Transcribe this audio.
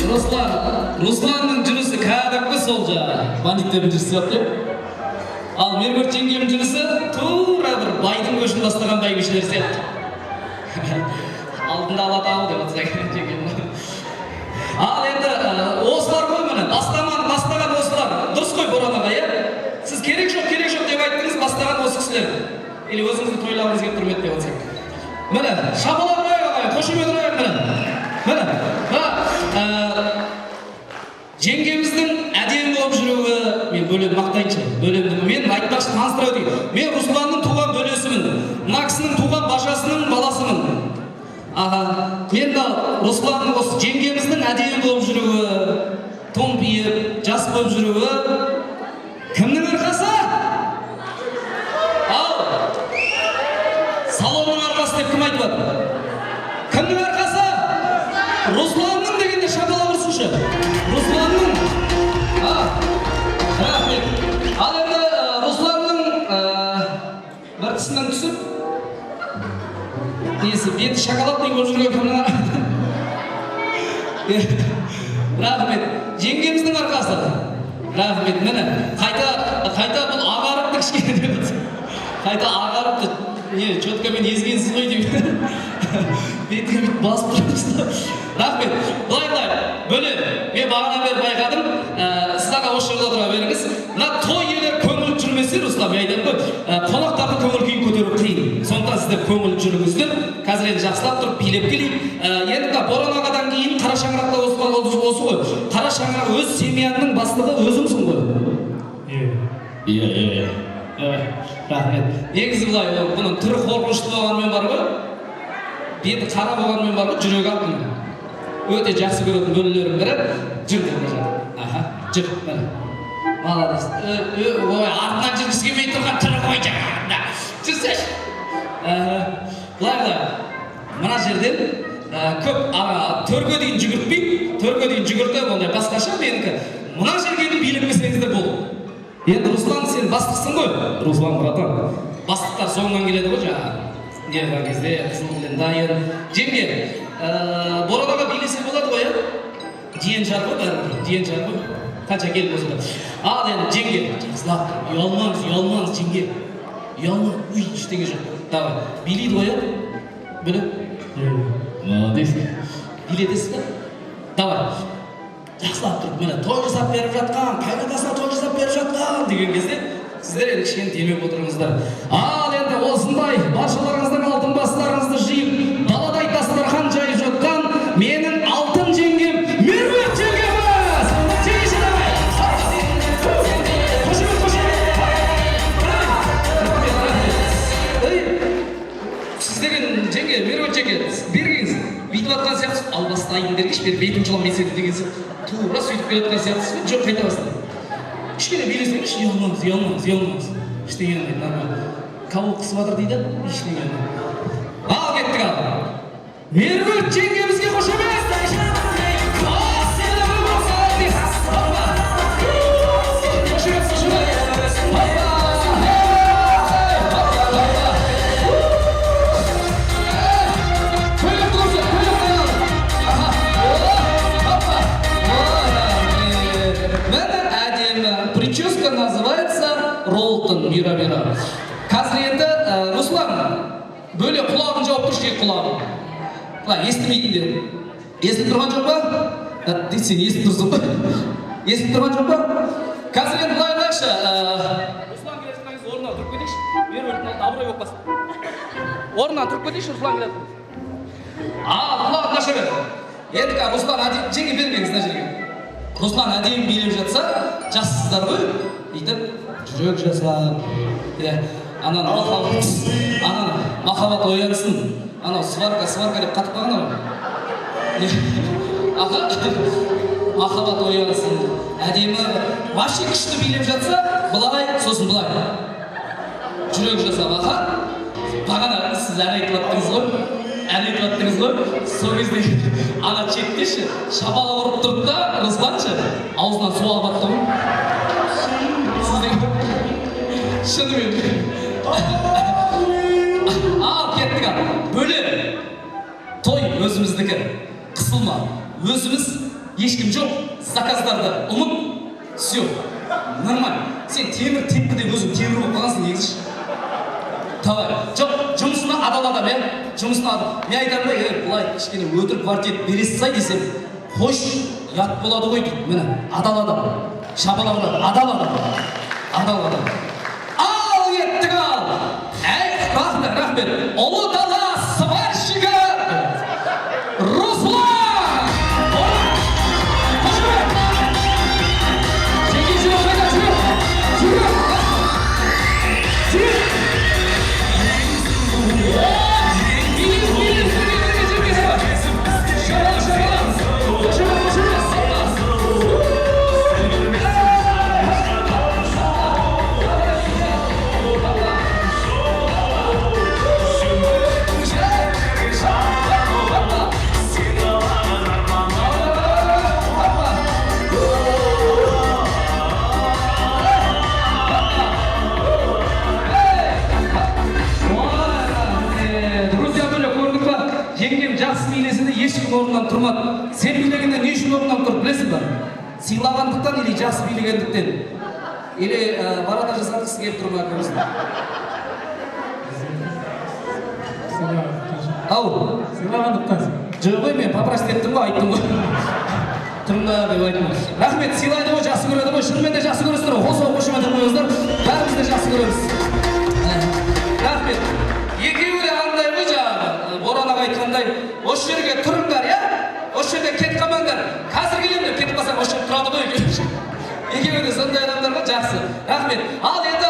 Русланның жүрісі кәдімгі сол жаңағы бандиттердің жүрісі сияқты. Ал Меруерт жеңгемнің жүрісі тура бір байдың көшін бастаған бәйбішелер сияқты. Алдында Алатау деп атса жеңгем. Ал енді осылар ғой міне бастаған осылар. Дұрыс қой Боран аға, иә? Сіз керек жоқ деп айттыңыз, бастаған осы кісілер. Или өзіңізді тойлағыңыз келіп тұрмайды деп атсақ. Міне, шапалақ қойып ағайын, қошемет қойып міне. Жеңгеміздің әдемі болып жүруі, мен бөлемді мақтайыншы, мен айтпақшы таныстыра өтейін. Мен Русланның туған бөлесімін, мына кісінің туған бажасының баласымын. Мен де Русланның осы жеңгеміздің әдемі болып жүруі, томпиып, жас болып жүруі кімнің арқасы? Ал, салонның арқасы деп кім айтып отыр? Кімнің арқасы? Русланның дегенде шапалақ ұрсыншы. Русланның. Рахмет. Ал енді Русланның бір тісінің түсіп, несі беті шоколадный болып жүрген кімнің арқасы? Рахмет. Жеңгеміздің арқасы. Рахмет. Міне, қайта бұл ағарыпты кішкене деп отыр. Қайта ағарыпты. Не, четкамен езгенсіз ғой деп. Бетіге бүйтіп басып тұрмыз. Рахмет. Былай, бөлем. Мен бағана бері байқадым. Сіз аға осы жерде отыра беріңіз. Мына той иелері көңіл жүрмесе, Руслан, мен айтамын ғой, қонақтардың көңіл күйін көтеру қиын. Сондықтан сіздер көңіл жүріңіздер. Қазір енді жақсылап тұрып билеп келейін. Енді Боран ағадан кейін Қара шаңырақта осы ғой. Қара шаңырақ өз семьяның бастығы өзіңсің ғой. Иә. Рахмет. Негізі былай, бұның түрі қорқынышты болғанмен бар ғой, беті қара болғанмен бар ғой, жүрегі ақ міне. Өте жақсы көретін бөлелерім бірі, жүр деп жатыр. Жүр. Молодец. Ой, артынан жүргісі келмей тұрған түрі ғой жаңағында. Жүрсеш. Былай. Мына жерден көп төрге дейін жүгіртіп, ондай басқаша менікі. Мына жерге дейін билемесеңіздер болды. Енді Руслан, сен бастықсың ғой? Руслан, братан. Бастықтар соңынан келеді ғой жаңағы. Не бар кезде, қызыл білен дайын. Жеңге, Боран аға билесе болады ғой, Диен жар ғой, қанша келіп болса да. Ал енді жеңге, жақсылап, ұялмаңыз, жеңге. Ұялмаңыз, ештеңе жоқ. Давай, билейді ғой, Білі? Молодец. Билетесіз ба? Давай. Жақсылап тұрып, мені той жасап беріп жатқан, қайнатасына той жасап беріп жатқан деген кезде сіздер енді кішкене демеп отырыңыздар. Ал енді осындай баршаларыңыздың алтын бастарыңызды жиып, даладай дастархан жайып жатқан менің алтын жеңгем Меруерт жеңгеміз! Жеңеші давай! Қошемет! Сіз деген жеңге, Меруерт жеңге, бергеңіз, бүйтіп атқан сияқтысыз, ал бастайын дергеш, бетім жылам беседі дегенсіз. Тура сөйтіп келеткен сияқтысыз, жоқ қайта бастайды. Кішкене билесеңіз, ұялмаңыз. Ештеңе дейді, нормально. Кауыл қысып жатыр дейді, ештеңе. Ал кеттік ал. Меруерт жеңгемізге қошемет! Прическа называется Ролтон, мира. Қазір енді, Руслан, бөле құлағын жауып тұршы ек құлағын. Естімейтіндер. Естіп тұрған жоқ ба? Сен естіп тұрсың ба? Естіп тұрған жоқ ба? Қазір енді бұлай қайшы. Руслан келе жатқаныңыз орнынан тұрып кетейші. Меруерттің алды абырой болып қалсын. Орнынан тұрып кетейші, Руслан келе жатқан. Құлағын наша бер. Енді Руслан, жеңге бермеңіз мына жерге. Руслан әдейі билеп жатса, жассыздар ғой, дейтіп, жүрек жасап, ананы махаббат оянсын, анау сварка деп қатып қалған ғой. Махаббат оянсын, әдемі, вообще күшті билеп жатса, бұлай, сосын бұлай. Жүрек жасап, бағана сіз ән айтып аттыңыз ғой, сол кезде ана четтеші, шабала ұрып тұрды да, Русланшы, аузынан су алып атты ғой. Сіздің шынымен. Ал, кеттік ал. Бөлем. Той өзіміздікі. Қысылма. Өзіміз ешкім жоқ, заказдарды ұмыт, все, нормально. Сен темір тепкіде өзің темір болып қалғансың негізі. Давай, жоқ, жұмысына адал адам, иә? Жұмысына адал. Мен айтамын да, бұлай кішкене өтірік квартет бересіз сай десем, қош, ұят болады ғой дейді. Міне, адал адам. Шабалауына, адал адам. Адал адам. Ал кеттік ал! Әй, рахмет, ұлы дала сварщигі Руслан! Қош көрек! Жеке жүрек қайда, жүрек! Жүрек! Жүрек! Ешкім орнынан тұрмады. Сен билегенде не үшін орнынан тұр, білесің ба? Сыйлағандықтан или жақсы билегендіктен? Или барада жасатқысы келіп тұр ма көмесін? Ау? Сыйлағандықтан. Жоқ қой, мен попросить еттім ғой, айттым ғой. Тұрыңда деп айттым. Рахмет, сыйлайды ғой, жақсы көреді ғой, шынымен де жақсы көресіздер ғой. Қосып қошемет қойыңыздар. Бәріміз де жақсы көреміз.